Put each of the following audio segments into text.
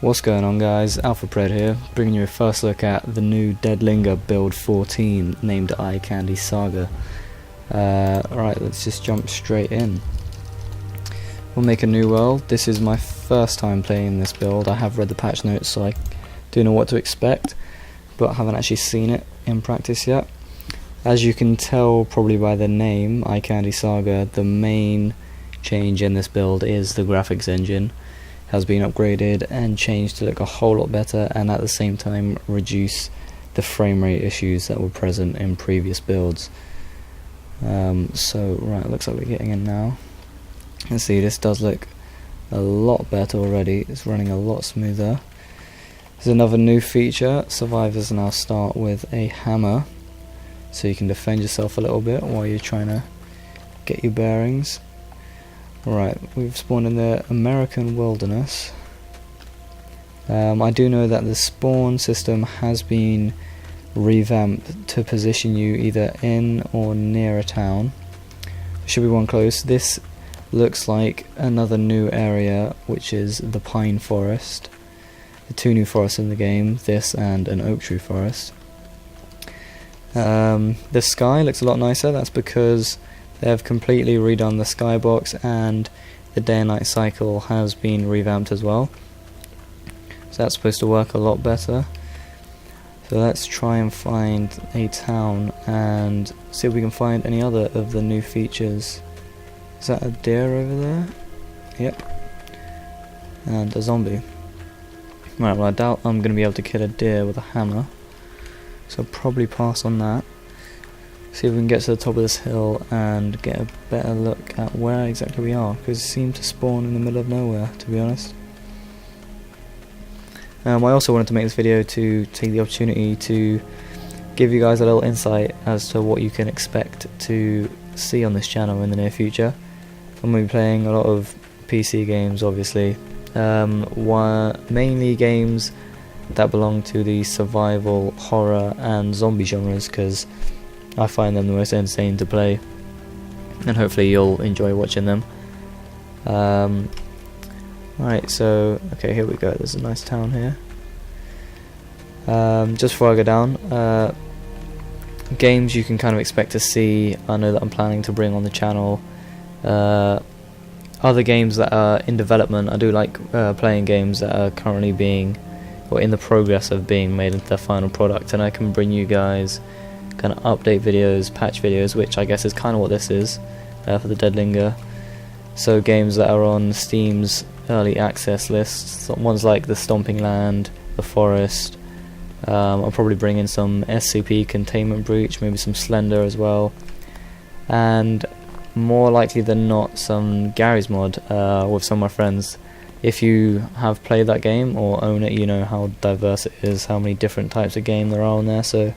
What's going on, guys? AlphaPred here, bringing you a first look at the new Dead Linger build 14 named Eye Candy Saga. Right, let's just jump straight in. We'll make a new world. This is my first time playing this build. I have read the patch notes, so I do know what to expect, but I haven't actually seen it in practice yet. As you can tell probably by the name, Eye Candy Saga, the main change in this build is the graphics engine. Has been upgraded and changed to look a whole lot better, and at the same time reduce the frame rate issues that were present in previous builds. So right, looks like we're getting in now. Let's see, this does look a lot better already. It's running a lot smoother. There's another new feature. Survivors now start with a hammer, so you can defend yourself a little bit while you're trying to get your bearings. Right, we've spawned in the American wilderness. I do know that the spawn system has been revamped to position you either in or near a town. There should be one close. This looks like another new area, which is the pine forest. The two new forests in the game, this and an oak tree forest. The sky looks a lot nicer. That's because they have completely redone the skybox, and the day and night cycle has been revamped as well. So that's supposed to work a lot better. So let's try and find a town and see if we can find any other of the new features. Is that a deer over there? Yep. And a zombie. Right, well, I doubt I'm going to be able to kill a deer with a hammer, so I'll probably pass on that. See if we can get to the top of this hill and get a better look at where exactly we are, because it seemed to spawn in the middle of nowhere, to be honest. I also wanted to make this video to take the opportunity to give you guys a little insight as to what you can expect to see on this channel in the near future. I'm going to be playing a lot of PC games, obviously. Mainly games that belong to the survival, horror and zombie genres, because I find them the most entertaining to play, and hopefully you'll enjoy watching them. Right, so okay, here we go. There's a nice town here. Just before I go down, games you can kind of expect to see. I know that I'm planning to bring on the channel other games that are in development. I do like playing games that are currently being, or in the progress of being made into their final product, and I can bring you guys kind of update videos, patch videos, which I guess is kind of what this is for the Dead Linger. So games that are on Steam's early access lists, so ones like the Stomping Land, the Forest. I'll probably bring in some SCP Containment Breach, maybe some Slender as well, and more likely than not some Gary's Mod with some of my friends. If you have played that game or own it, you know how diverse it is, how many different types of game there are on there, so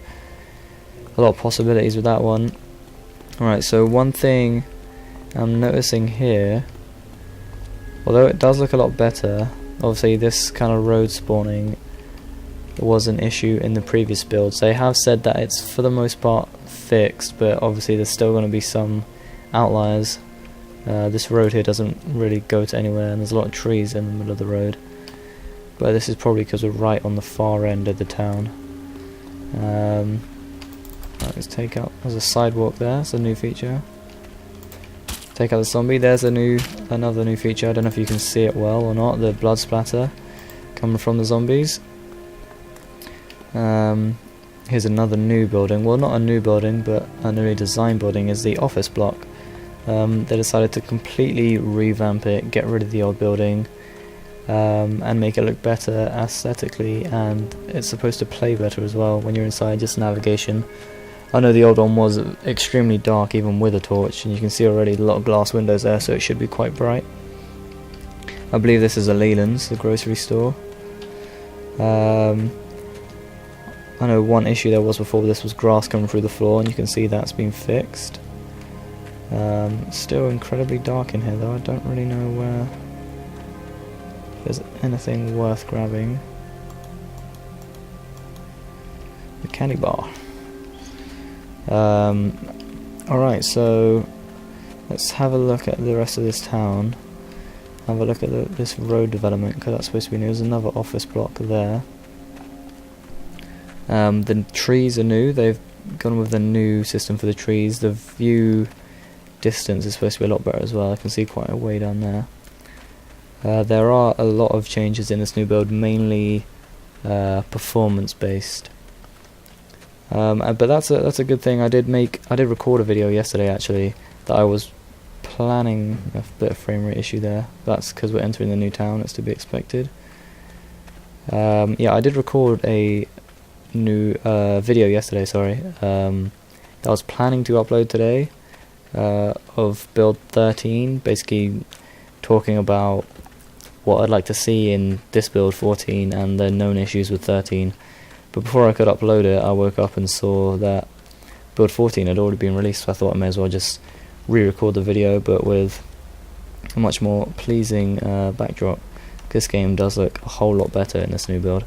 a lot of possibilities with that one. Alright, so one thing I'm noticing here, although it does look a lot better, obviously this kind of road spawning was an issue in the previous builds. They have said that it's for the most part fixed, but obviously there's still going to be some outliers. This road here doesn't really go to anywhere, and there's a lot of trees in the middle of the road, but this is probably because we're right on the far end of the town. Let's take out, there's a sidewalk there, it's a new feature. Take out the zombie. There's another new feature. I don't know if you can see it well or not, the blood splatter coming from the zombies. Here's another new building, well, not a new building, but a newly designed building, is the office block. They decided to completely revamp it, get rid of the old building, and make it look better aesthetically, and it's supposed to play better as well when you're inside, just navigation. I know the old one was extremely dark even with a torch, and you can see already a lot of glass windows there, so it should be quite bright. I believe this is a Leland's, the grocery store. I know one issue there was before this was grass coming through the floor, and you can see that's been fixed. Still incredibly dark in here though. I don't really know where there's anything worth grabbing. The candy bar. Alright, so let's have a look at the rest of this town. have a look at this road development, because that's supposed to be new. There's another office block there. The trees are new. They've gone with the new system for the trees. The view distance is supposed to be a lot better as well. I can see quite a way down there. There are a lot of changes in this new build, mainly performance based. But that's a good thing. I did record a video yesterday actually that I was planning a bit of frame rate issue there. That's because we're entering the new town. It's to be expected. Yeah, I did record a new video yesterday. Sorry, that I was planning to upload today of build 13, basically talking about what I'd like to see in this build 14 and the known issues with 13. But before I could upload it, I woke up and saw that build 14 had already been released, so I thought I may as well just re-record the video, but with a much more pleasing backdrop. This game does look a whole lot better in this new build.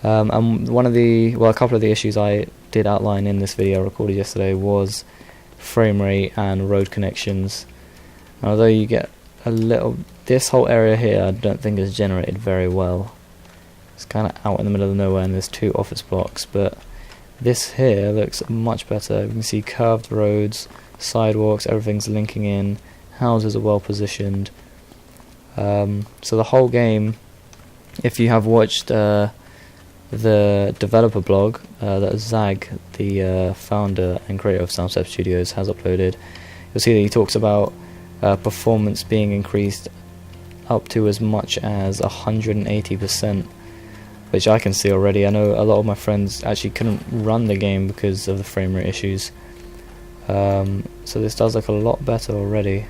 And a couple of the issues I did outline in this video I recorded yesterday was frame rate and road connections. And although you get a little, this whole area here I don't think is generated very well. It's kind of out in the middle of nowhere and there's two office blocks, but this here looks much better. You can see curved roads, sidewalks, everything's linking in, houses are well positioned. So the whole game, if you have watched the developer blog that Zag, the founder and creator of Soundstep Studios, has uploaded, you'll see that he talks about performance being increased up to as much as 180%, which I can see already. I know a lot of my friends actually couldn't run the game because of the frame rate issues. So this does look a lot better already.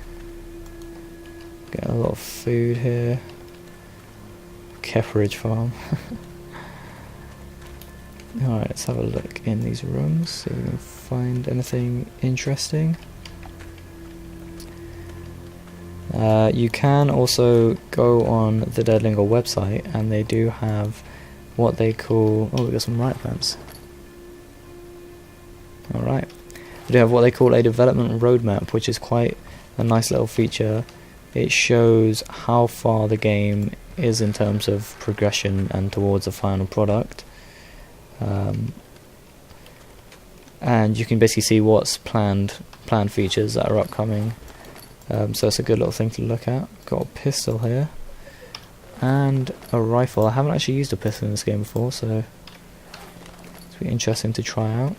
Getting a lot of food here. Kefridge farm. Alright, let's have a look in these rooms, see if we can find anything interesting. You can also go on the Dead Linger website, and they do have what they call... oh, we got some riot vents. Alright. They do have what they call a development roadmap, which is quite a nice little feature. It shows how far the game is in terms of progression and towards the final product. And you can basically see what's planned features that are upcoming. So it's a good little thing to look at. Got a pistol here and a rifle. I haven't actually used a pistol in this game before, so it's be interesting to try out.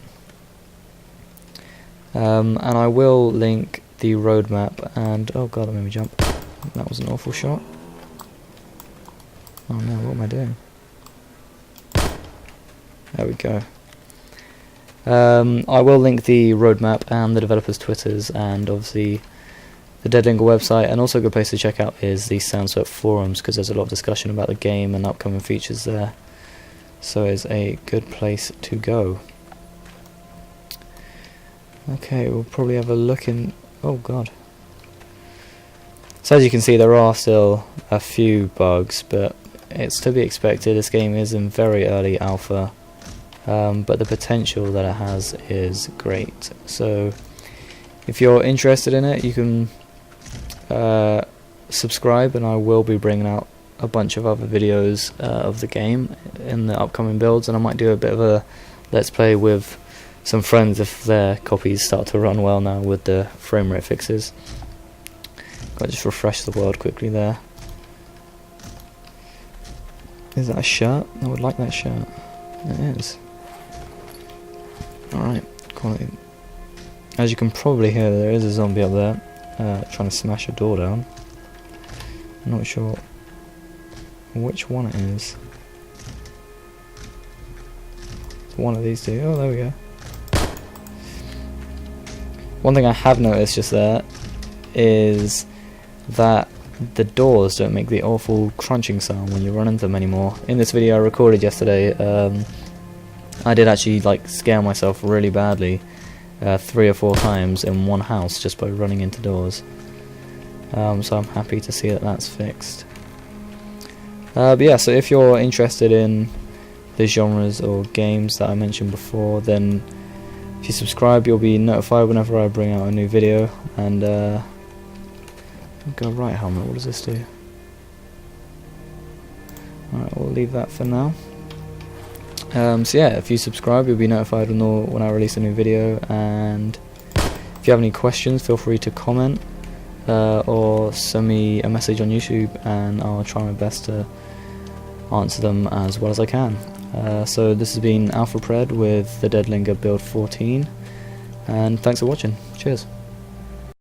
And I will link the roadmap and... oh god, that made me jump. That was an awful shot. Oh no, what am I doing? There we go. I will link the roadmap and the developers' Twitters and obviously the Dead Linger website, and also a good place to check out is the Soundstep forums, because there's a lot of discussion about the game and upcoming features there. So it's a good place to go. Okay, we'll probably have a look in... oh god. So as you can see, there are still a few bugs, but it's to be expected. This game is in very early alpha, but the potential that it has is great. So if you're interested in it, you can subscribe, and I will be bringing out a bunch of other videos of the game in the upcoming builds, and I might do a bit of a let's play with some friends if their copies start to run well now with the frame rate fixes. Got to just refresh the world quickly there. Is that a shirt? I would like that shirt. It is. Alright, quality. As you can probably hear, there is a zombie up there trying to smash a door down. I'm not sure which one it is. It's one of these two. Oh, there we go. One thing I have noticed just there is that the doors don't make the awful crunching sound when you run into them anymore. In this video I recorded yesterday, I did actually scare myself really badly 3 or 4 times in one house just by running into doors. So I'm happy to see that that's fixed. But yeah, so if you're interested in the genres or games that I mentioned before, then if you subscribe you'll be notified whenever I bring out a new video, and Go right helmet, what does this do? Alright, we'll leave that for now. So yeah, if you subscribe, you'll be notified when I release a new video, and if you have any questions, feel free to comment or send me a message on YouTube, and I'll try my best to answer them as well as I can. So this has been AlphaPred with the Dead Linger build 14, and thanks for watching. Cheers.